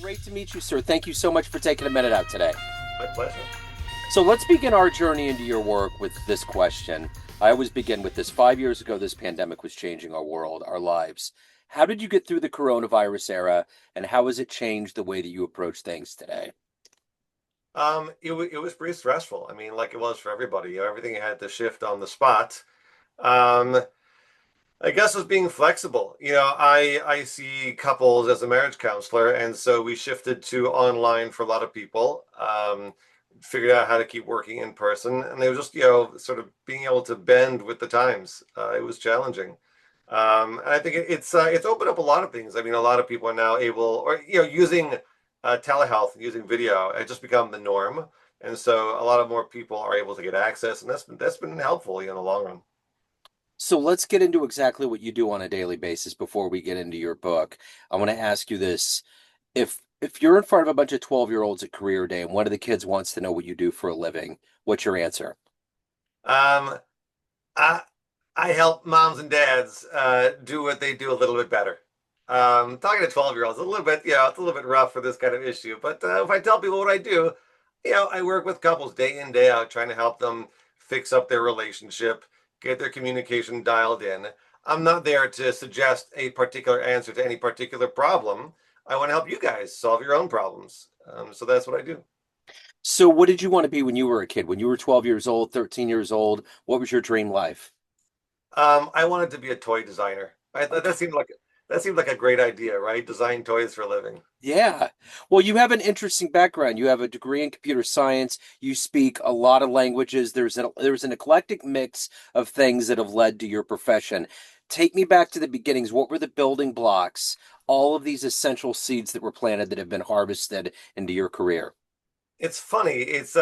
Great to meet you, sir. Thank you so much for taking a minute out today. My pleasure. So let's begin our journey into your work with this question. I always begin with this. 5 years ago, this pandemic was changing our world, our lives. How did you get through the coronavirus era, and how has it changed the way that you approach things today? It was pretty stressful. I mean, like it was for everybody. Everything had to shift on the spot. Um, I guess it was being flexible. I see couples as a marriage counselor, and so we shifted to online for a lot of people. Figured out how to keep working in person, and it was just sort of being able to bend with the times. It was challenging. And I think it's opened up a lot of things. I mean, a lot of people are now able, or using telehealth, using video, it's just become the norm, and so a lot of more people are able to get access, and that's been helpful, in the long run. So let's get into exactly what you do on a daily basis before we get into your book. I want to ask you this. If you're in front of a bunch of 12-year-olds at career day and one of the kids wants to know what you do for a living, what's your answer? Um, I I help moms and dads do what they do a little bit better. Talking to 12-year-olds, a little bit, it's a little bit rough for this kind of issue. But if I tell people what I do, I work with couples day in, day out, trying to help them fix up their relationship, get their communication dialed in. I'm not there to suggest a particular answer to any particular problem. I want to help you guys solve your own problems. So that's what I do. So what did you want to be when you were a kid? When you were 12 years old, 13 years old, what was your dream life? I wanted to be a toy designer. Okay. That seemed like a great idea, right? Design toys for a living. Yeah. Well, you have an interesting background. You have a degree in computer science. You speak a lot of languages. There's an eclectic mix of things that have led to your profession. Take me back to the beginnings. What were the building blocks? All of these essential seeds that were planted that have been harvested into your career. It's funny. It's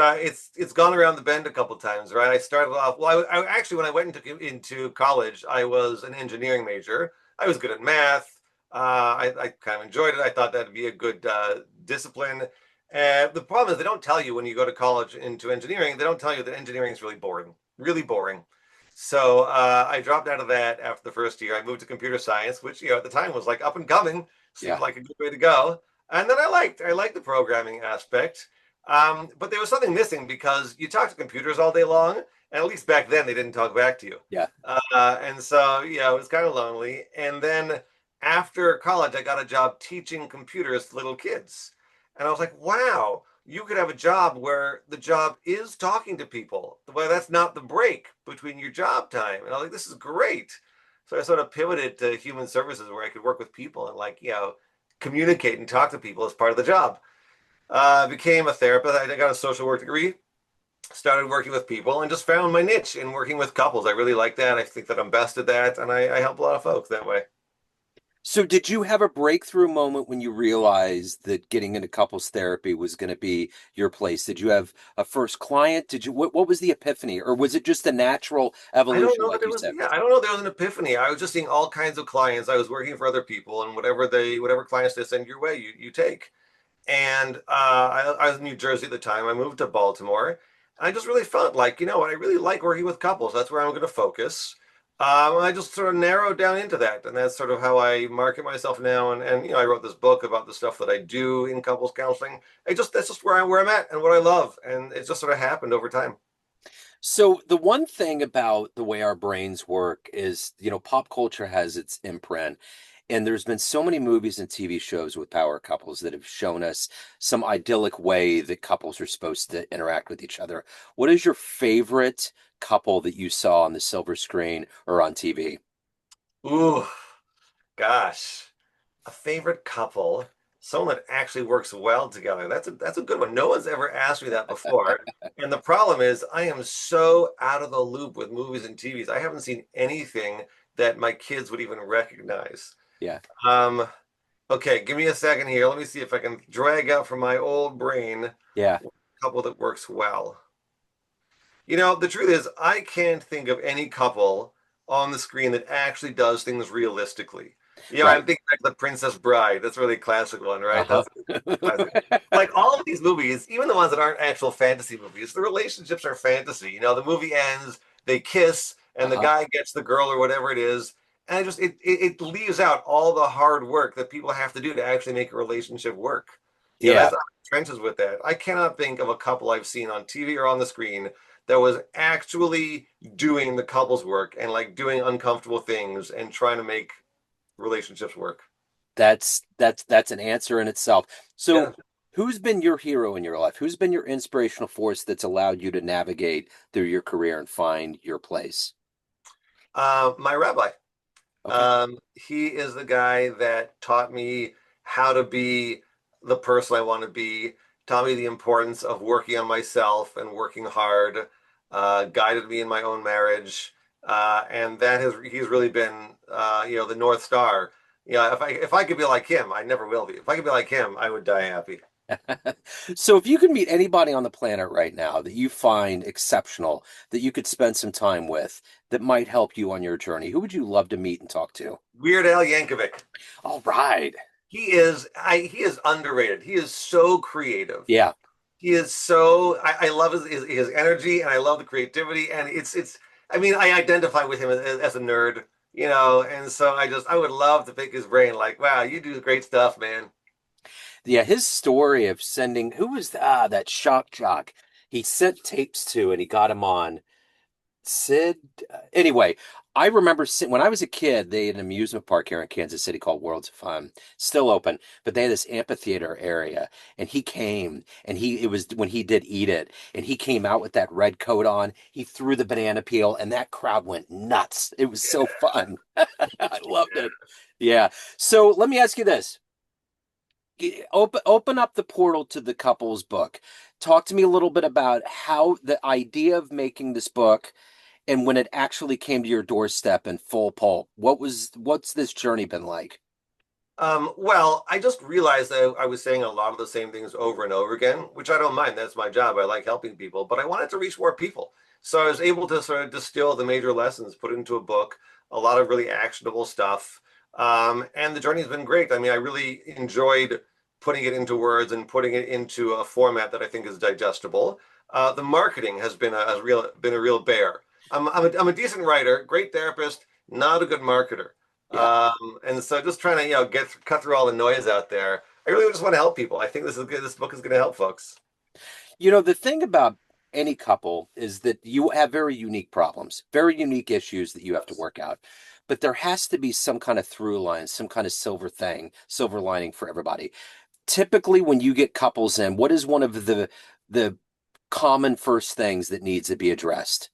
gone around the bend a couple times, right? I started off well. I actually, when I went into college, I was an engineering major. I was good at math. I kind of enjoyed it. I thought that'd be a good discipline. The problem is they don't tell you when you go to college into engineering. They don't tell you that engineering is really boring. So I dropped out of that after the first year. I moved to computer science, which at the time was like up and coming. Seemed Yeah. like a good way to go. And then I liked the programming aspect. But there was something missing because you talk to computers all day long, and at least back then they didn't talk back to you. Yeah. And so, it was kind of lonely. And then after college, I got a job teaching computers to little kids. And I was like, wow, you could have a job where the job is talking to people. Well, that's not the break between your job time. And I was like, this is great. So I sort of pivoted to human services where I could work with people and communicate and talk to people as part of the job. Became a therapist. I got a social work degree, started working with people, and just found my niche in working with couples. I really like that. I think that I'm best at that, and I help a lot of folks that way. So did you have a breakthrough moment when you realized that getting into couples therapy was going to be your place? Did you have a first client? What was the epiphany? Or was it just a natural I don't evolution, know that like there you was, said? yeah, I don't know there was an epiphany. I was just seeing all kinds of clients. I was working for other people, and whatever clients they send your way, you take. And I was in New Jersey at the time. I moved to Baltimore. I just really felt like, you know what, I really like working with couples. That's where I'm going to focus. I just sort of narrowed down into that. And that's sort of how I market myself now. And I wrote this book about the stuff that I do in couples counseling. That's just where I'm at and what I love. And it just sort of happened over time. So the one thing about the way our brains work is, pop culture has its imprint. And there's been so many movies and TV shows with power couples that have shown us some idyllic way that couples are supposed to interact with each other. What is your favorite couple that you saw on the silver screen or on TV? Ooh, gosh. A favorite couple, someone that actually works well together. That's a good one. No one's ever asked me that before. And the problem is I am so out of the loop with movies and TVs. I haven't seen anything that my kids would even recognize. Yeah. Um, okay, give me a second here. Let me see if I can drag out from my old brain a Yeah. couple that works well. The truth is I can't think of any couple on the screen that actually does things realistically. I'm Right. thinking like The Princess Bride. That's a really classic one, right? Uh-huh. That's classic. Like all of these movies, even the ones that aren't actual fantasy movies, the relationships are fantasy. The movie ends, they kiss, and the Uh-huh. guy gets the girl or whatever it is. And it leaves out all the hard work that people have to do to actually make a relationship work. That's Yeah. I'm in the trenches with that. I cannot think of a couple I've seen on TV or on the screen that was actually doing the couples work and like doing uncomfortable things and trying to make relationships work. That's an answer in itself. Yeah. So, who's been your hero in your life? Who's been your inspirational force that's allowed you to navigate through your career and find your place? My rabbi. Okay. He is the guy that taught me how to be the person I want to be, taught me the importance of working on myself and working hard, guided me in my own marriage, and that has he's really been the North Star. If I could be like him, I never will be. If I could be like him, I would die happy. So, if you could meet anybody on the planet right now that you find exceptional, that you could spend some time with, that might help you on your journey, who would you love to meet and talk to? Weird Al Yankovic. All right. He is underrated. He is so creative. Yeah. He is so I love his energy and I love the creativity and it's I mean I identify with him as a nerd, and so I would love to pick his brain like, wow, you do great stuff, man. Yeah, his story of sending who was that shock jock he sent tapes to and he got him on. Sid. Anyway, I remember when I was a kid, they had an amusement park here in Kansas City called Worlds of Fun, still open, but they had this amphitheater area, and he came, and it was when he did Eat It, and he came out with that red coat on. He threw the banana peel, and that crowd went nuts. It was so fun. I loved it. Yeah. So let me ask you this. Open up the portal to the couple's book. Talk to me a little bit about how the idea of making this book and when it actually came to your doorstep in full pulp, what's this journey been like? Well, I just realized that I was saying a lot of the same things over and over again, which I don't mind. That's my job. I like helping people, but I wanted to reach more people. So I was able to sort of distill the major lessons, put it into a book, a lot of really actionable stuff. And the journey's been great. I mean, I really enjoyed putting it into words and putting it into a format that I think is digestible. The marketing has been a real bear. I'm a decent writer, great therapist, not a good marketer. Yeah. And so just trying to, cut through all the noise out there. I really just want to help people. I think this is good. This book is going to help folks. The thing about any couple is that you have very unique problems, very unique issues that you have to Yes. work out. But there has to be some kind of through line, some kind of silver lining for everybody. Typically, when you get couples in, what is one of the common first things that needs to be addressed?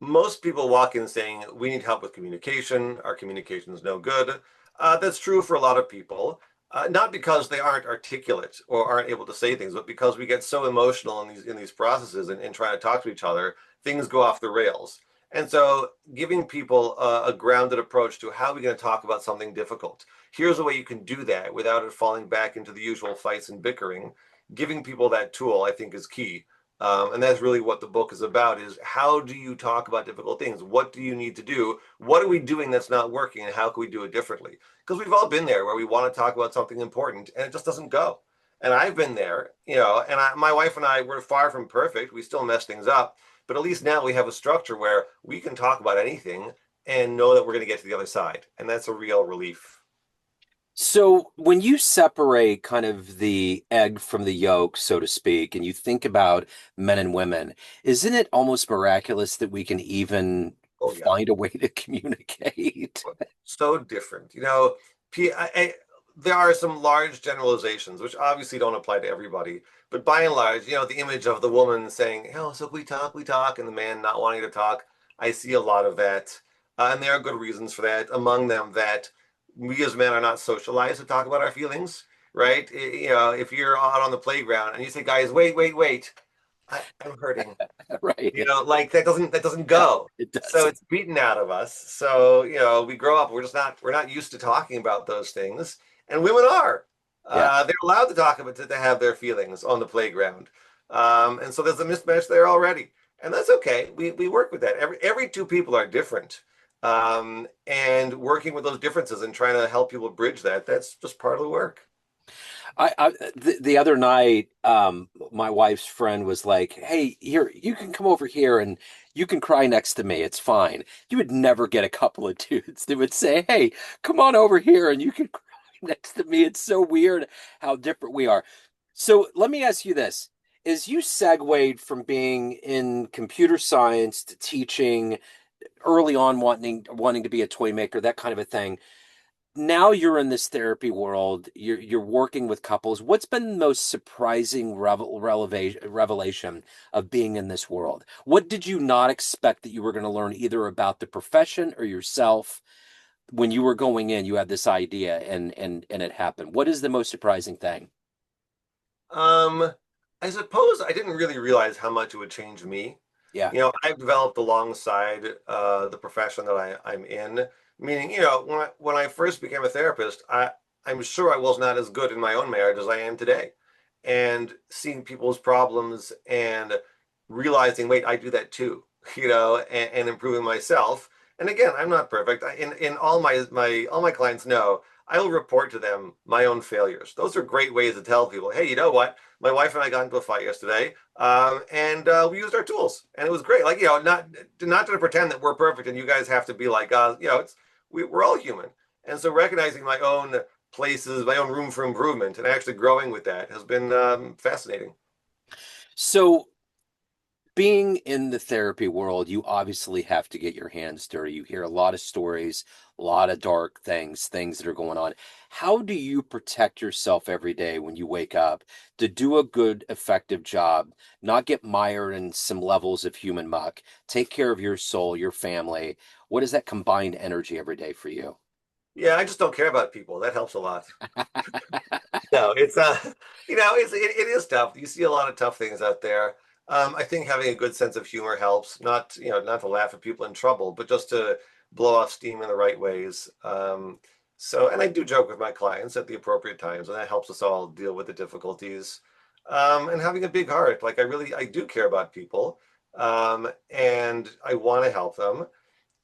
Most people walk in saying, we need help with communication. Our communication is no good. That's true for a lot of people, not because they aren't articulate or aren't able to say things, but because we get so emotional in these processes and trying to talk to each other, things go off the rails. And so, giving people a grounded approach to how are we going to talk about something difficult. Here's a way you can do that without it falling back into the usual fights and bickering. Giving people that tool, I think, is key. And that's really what the book is about, is how do you talk about difficult things? What do you need to do? What are we doing that's not working and how can we do it differently? Because we've all been there where we want to talk about something important and it just doesn't go. And I've been there, and my wife and I were far from perfect. We still mess things up, but at least now we have a structure where we can talk about anything and know that we're going to get to the other side. And that's a real relief. So when you separate kind of the egg from the yolk, so to speak, and you think about men and women, isn't it almost miraculous that we can even Oh, yeah. find a way to communicate? So different. There are some large generalizations, which obviously don't apply to everybody. But by and large, the image of the woman saying, "Oh, so we talk," and the man not wanting to talk. I see a lot of that, and there are good reasons for that. Among them, that we as men are not socialized to talk about our feelings, right? If you're out on the playground and you say, "Guys, wait, wait, wait," I'm hurting. Right. Like that doesn't No, go. it So doesn't. it's beaten out of us. So, we grow up, we're not used to talking about those things. And women are. Yeah. They're allowed to talk about to have their feelings on the playground. And so there's a mismatch there already. And that's okay. We work with that. Every two people are different. And working with those differences and trying to help people bridge that, that's just part of the work. The other night, my wife's friend was like, "Hey, here, you can come over here and you can cry next to me. It's fine." You would never get a couple of dudes that would say, "Hey, come on over here and you can cry next to me." It's so weird how different we are. So let me ask you this. As you segued from being in computer science to teaching early on wanting to be a toy maker, that kind of a thing. Now you're in this therapy world. You're working with couples. What's been the most surprising revelation of being in this world? What did you not expect that you were going to learn either about the profession or yourself when you were going in? You had this idea and it happened. What is the most surprising thing? Um, I suppose I didn't really realize how much it would change me. Yeah. I've developed alongside the profession that I'm in. Meaning, when I first became a therapist, I'm sure I was not as good in my own marriage as I am today. And seeing people's problems and realizing, wait, I do that too, and improving myself. And again, I'm not perfect. In all my clients know I will report to them my own failures. Those are great ways to tell people, hey, you know what? My wife and I got into a fight yesterday, and we used our tools, and it was great. Like, not to pretend that we're perfect, and you guys have to be like, we're all human, and so recognizing my own places, my own room for improvement, and actually growing with that has been fascinating. So being in the therapy world, you obviously have to get your hands dirty. You hear a lot of stories, a lot of dark things, things that are going on. How do you protect yourself every day when you wake up to do a good, effective job, not get mired in some levels of human muck, take care of your soul, your family? What is that combined energy every day for you? Yeah, I just don't care about people. That helps a lot. No, it's it is tough. You see a lot of tough things out there. I think having a good sense of humor helps. Not to laugh at people in trouble, but just to blow off steam in the right ways. And I do joke with my clients at the appropriate times, and that helps us all deal with the difficulties. And having a big heart, like I do care about people, and I want to help them.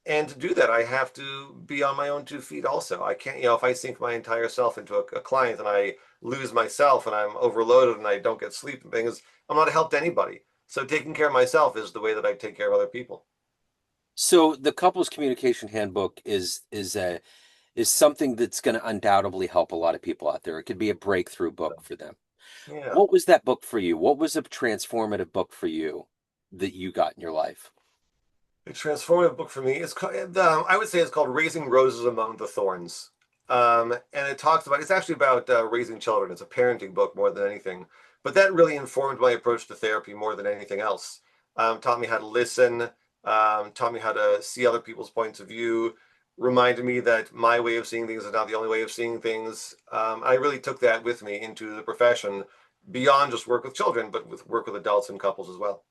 And to do that, I have to be on my own 2 feet also. I can't, if I sink my entire self into a client and I lose myself and I'm overloaded and I don't get sleep and things, I'm not a help to anybody. So taking care of myself is the way that I take care of other people. So the couples communication handbook is something that's going to undoubtedly help a lot of people out there. It could be a breakthrough book for them. Yeah. What was that book for you? What was a transformative book for you that you got in your life? A transformative book for me is called, I would say it's called Raising Roses Among the Thorns. And it's actually about raising children. It's a parenting book more than anything. But that really informed my approach to therapy more than anything else. Taught me how to listen, taught me how to see other people's points of view, reminded me that my way of seeing things is not the only way of seeing things. I really took that with me into the profession beyond just work with children, but with work with adults and couples as well.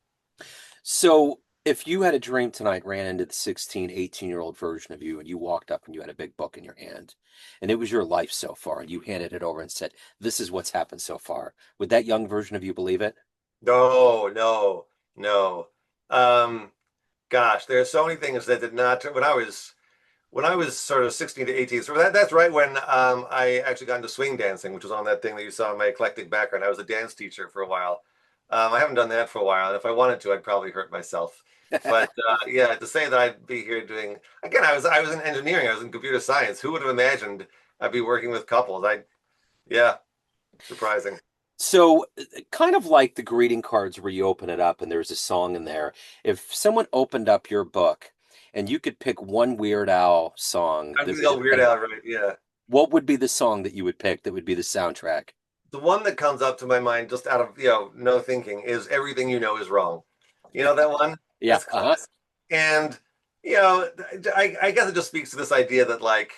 So, if you had a dream tonight, ran into the 16, 18-year-old version of you, and you walked up and you had a big book in your hand, and it was your life so far, and you handed it over and said, "This is what's happened so far," would that young version of you believe it? No, no, no. Um, Gosh, there are so many things that did not when I was sort of 16 to 18. So that's right when I actually got into swing dancing, which was on that thing that you saw in my eclectic background. I was a dance teacher for a while. I haven't done that for a while, and if I wanted to, I'd probably hurt myself. But yeah, to say that I'd be here doing again, I was in engineering, I was in computer science. Who would have imagined I'd be working with couples? Yeah, surprising. So, kind of like the greeting cards where you open it up and there's a song in there. If someone opened up your book and you could pick one Weird Al song I'm that the would old Weird Al, right? Yeah. what would be the song that you would pick that would be the soundtrack? The one that comes up to my mind just out of, no thinking is Everything You Know Is Wrong. You know that one? Yeah, That's uh-huh. classic. And, you know, I guess it just speaks to this idea that, like,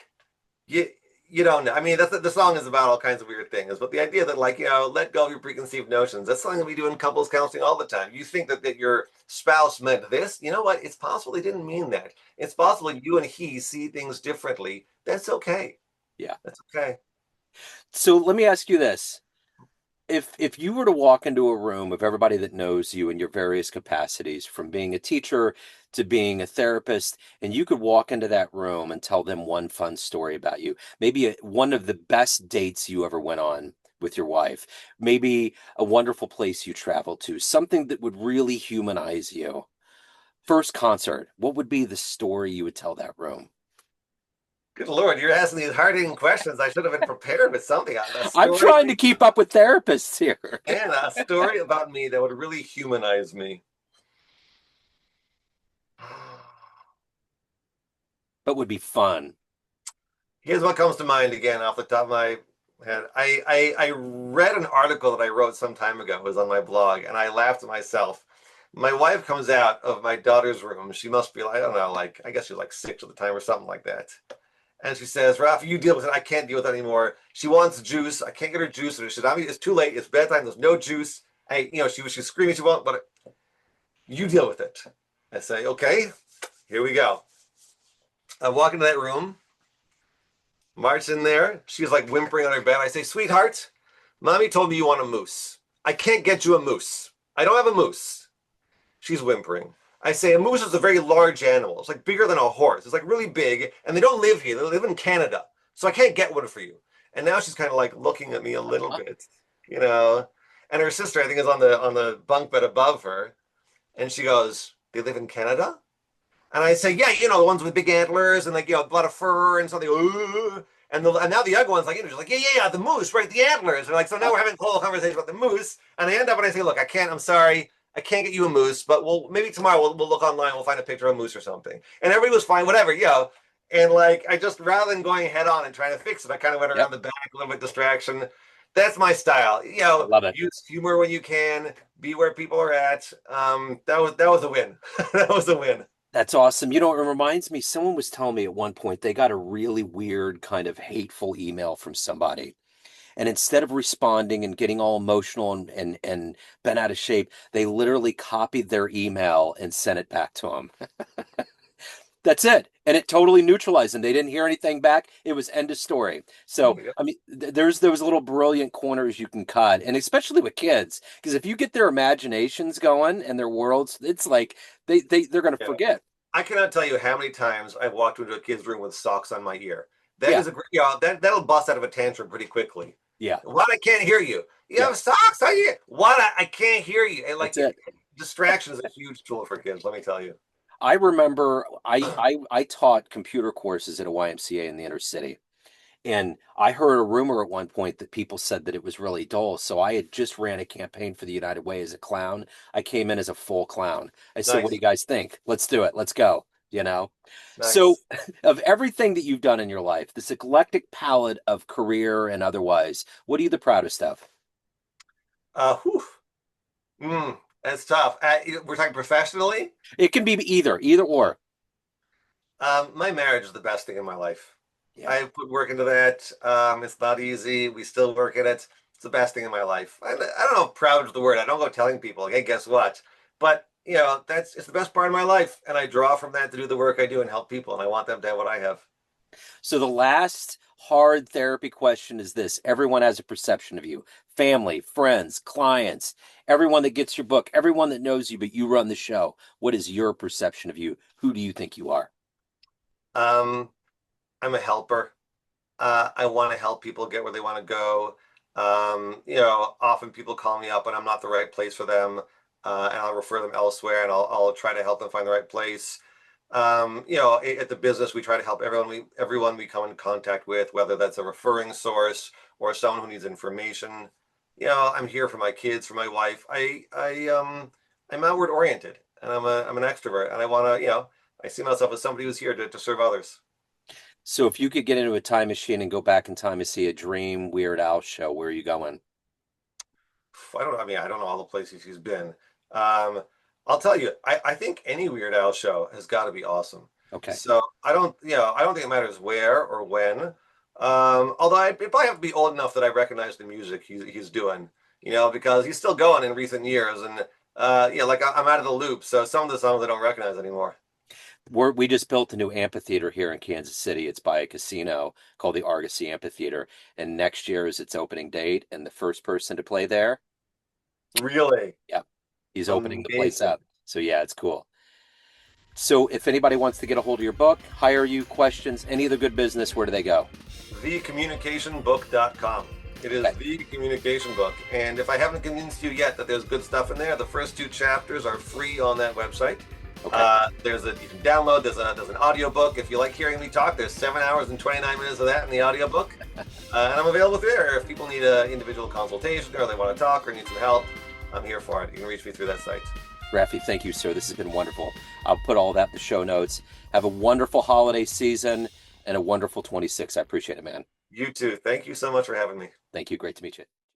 you, you don't know. I mean, the song is about all kinds of weird things, but the idea that, like, let go of your preconceived notions, that's something that we do in couples counseling all the time. You think that your spouse meant this. You know what? It's possible they didn't mean that. It's possible you and he see things differently. That's okay. Yeah. That's okay. So let me ask you this. If you were to walk into a room of everybody that knows you in your various capacities, from being a teacher to being a therapist, and you could walk into that room and tell them one fun story about you, maybe one of the best dates you ever went on with your wife, maybe a wonderful place you traveled to, something that would really humanize you. First concert, what would be the story you would tell that room? Good Lord, you're asking these hard-hitting questions. I should have been prepared with something. A I'm story, trying to keep up with therapists here. and a story about me that would really humanize me. But would be fun. Here's what comes to mind again off the top of my head. I read an article that I wrote some time ago. It was on my blog, and I laughed at myself. My wife comes out of my daughter's room. She must be, I don't know, like, I guess she was like 6 at the time or something like that. And she says, Raffi, you deal with it. I can't deal with it anymore. She wants juice. I can't get her juice. And she said, I mean, it's too late. It's bedtime. There's no juice. She's screaming. She won't, but you deal with it. I say, okay, here we go. I walk into that room, march in there. She's like whimpering on her bed. I say, sweetheart, mommy told me you want a moose. I can't get you a moose. I don't have a moose. She's whimpering. I say, a moose is a very large animal. It's like bigger than a horse. It's like really big, and they don't live here. They live in Canada. So I can't get one for you. And now she's kind of like looking at me a little bit, you know. And her sister, I think, is on the bunk bed above her. And she goes, they live in Canada? And I say, yeah, the ones with big antlers and like, a lot of fur and something. Ooh. And now the younger one's like, she's like, yeah, the moose, right? The antlers. And like, so now we're having a whole conversation about the moose. And I end up and I say, look, I'm sorry. I can't get you a moose, but maybe tomorrow we'll look online. We'll find a picture of a moose or something. And everybody was fine, whatever, And like, I just, rather than going head on and trying to fix it, I kind of went around Yep. the back, a little bit distraction. That's my style. I love it. Use humor when you can, be where people are at. That was a win. That was a win. That's awesome. It reminds me, someone was telling me at one point they got a really weird kind of hateful email from somebody. And instead of responding and getting all emotional and bent out of shape, they literally copied their email and sent it back to them. That's it. And it totally neutralized them. They didn't hear anything back. It was end of story. So, Yeah. I mean, there's those little brilliant corners you can cut, and especially with kids, because if you get their imaginations going and their worlds, it's like they're going to Yeah. forget. I cannot tell you how many times I've walked into a kid's room with socks on my ear. That Yeah, is that'll bust out of a tantrum pretty quickly. yeah, What? I can't hear you. You yeah. have socks on you. What? I can't hear you. And like That's it. distraction is a huge tool for kids. Let me tell you. I remember I taught computer courses at a YMCA in the inner city. And I heard a rumor at one point that people said that it was really dull. So I had just ran a campaign for the United Way as a clown. I came in as a full clown. I said, "What do Nice, you guys think? Let's do it. Let's go." So, nice. of everything that you've done in your life, this eclectic palette of career and otherwise, what are you the proudest of? Whew. That's tough. We're talking professionally. It can be either or. My marriage is the best thing in my life. Yeah. I put work into that. It's not easy. We still work at it. It's the best thing in my life. I don't know if proud is the word. I don't go telling people, hey, guess what? But it's the best part of my life, and I draw from that to do the work I do and help people, and I want them to have what I have. So the last hard therapy question is this. Everyone has a perception of you. Family, friends, clients, everyone that gets your book, everyone that knows you, but you run the show. What is your perception of you? Who do you think you are? Um, I'm a helper. I want to help people get where they want to go. Often people call me up and I'm not the right place for them, and I'll refer them elsewhere, and I'll try to help them find the right place. At the business, we try to help everyone we come in contact with, whether that's a referring source or someone who needs information. I'm here for my kids, for my wife. I'm outward oriented, and I'm an extrovert, and I want to, I see myself as somebody who's here to serve others. So if you could get into a time machine and go back in time and see a dream Weird Al show, where are you going? I don't know all the places he's been. Um, I'll tell you, I think any Weird Al show has got to be awesome. Okay. So I don't think it matters where or when. Although I'd probably have to be old enough that I recognize the music he's doing, because he's still going in recent years. And, like I'm out of the loop. So some of the songs I don't recognize anymore. We just built a new amphitheater here in Kansas City. It's by a casino called the Argosy Amphitheater. And next year is its opening date. And the first person to play there, Really yeah, he's opening the place amazing. up. So yeah, it's cool. So if anybody wants to get a hold of your book, hire you, questions, any of the good business, where do they go? Thecommunicationbook.com. It is Okay. the communication book. And if I haven't convinced you yet that there's good stuff in there, the first 2 chapters are free on that website. Okay. You can download. There's an audiobook. If you like hearing me talk, there's 7 hours and 29 minutes of that in the audiobook. And I'm available there. If people need an individual consultation or they want to talk or need some help, I'm here for it. You can reach me through that site. Raffi, thank you, sir. This has been wonderful. I'll put all that in the show notes. Have a wonderful holiday season and a wonderful 26. I appreciate it, man. You too. Thank you so much for having me. Thank you. Great to meet you.